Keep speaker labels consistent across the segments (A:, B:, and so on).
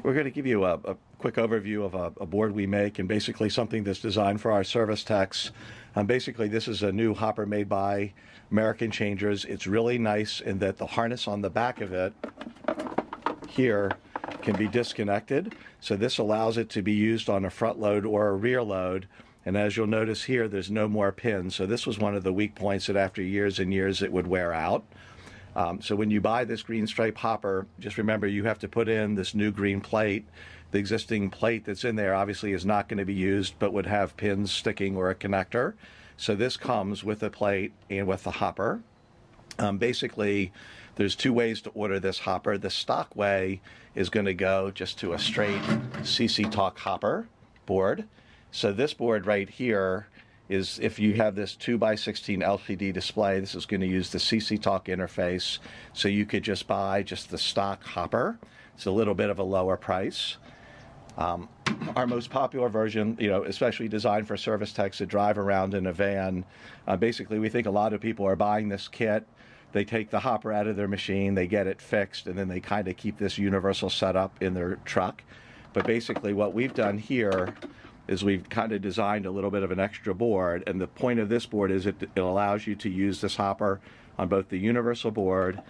A: We're going to give you a quick overview of a board we make, and basically something that's designed for our service techs. Basically, this is a new hopper made by American Changers. It's really nice in that the harness on the back of it here can be disconnected. So this allows it to be used on a front load or a rear load. And as you'll notice here, there's no more pins. So this was one of the weak points that after years and years it would wear out. So when you buy this green stripe hopper, just remember you have to put in this new green plate. The existing plate that's in there obviously is not going to be used, but would have pins sticking or a connector. So this comes with a plate and with the hopper. Basically, there's two ways to order this hopper. The stock way is going to go just to a straight CC Talk hopper board. So this board right here is, if you have this 2x16 LCD display, this is going to use the CC Talk interface. So you could just buy just the stock hopper. It's a little bit of a lower price. Our most popular version, especially designed for service techs that drive around in a van, basically we think a lot of people are buying this kit. They take the hopper out of their machine, they get it fixed, and then they kind of keep this universal setup in their truck. But basically what we've done here is we've kind of designed a little bit of an extra board, and the point of this board is it allows you to use this hopper on both the universal board,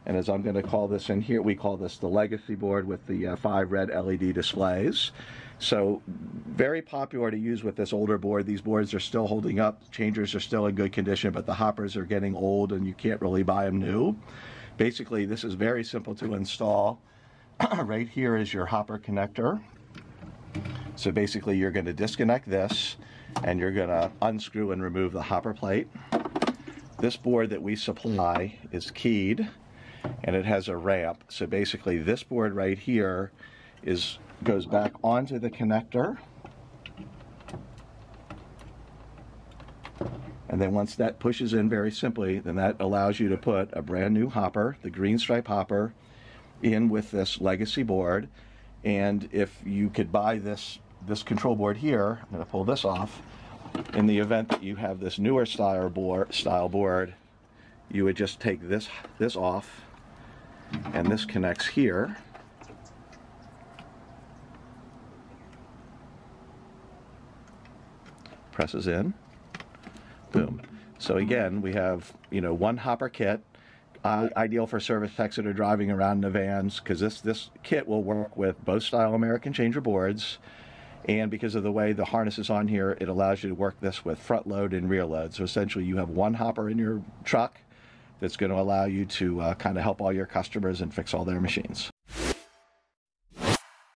A: and as I'm going to call this in here, we call this the legacy board with the 5 red LED displays. So very popular to use with this older board. These boards are still holding up, changers are still in good condition, but the hoppers are getting old and you can't really buy them new. Basically, this is very simple to install. Right here is your hopper connector. So basically you're going to disconnect this and you're going to unscrew and remove the hopper plate. This board that we supply is keyed and it has a ramp. So basically this board right here goes back onto the connector. And then once that pushes in very simply, then that allows you to put a brand new hopper, the green stripe hopper, in with this legacy board. And if you could buy this control board here, I'm going to pull this off, in the event that you have this newer style board, you would just take this off, and this connects here. Presses in, boom. So again, we have one hopper kit, ideal for service techs that are driving around in the vans, because this kit will work with both style American Changer boards, and because of the way the harness is on here, it allows you to work this with front load and rear load. So essentially you have one hopper in your truck that's going to allow you to kind of help all your customers and fix all their machines.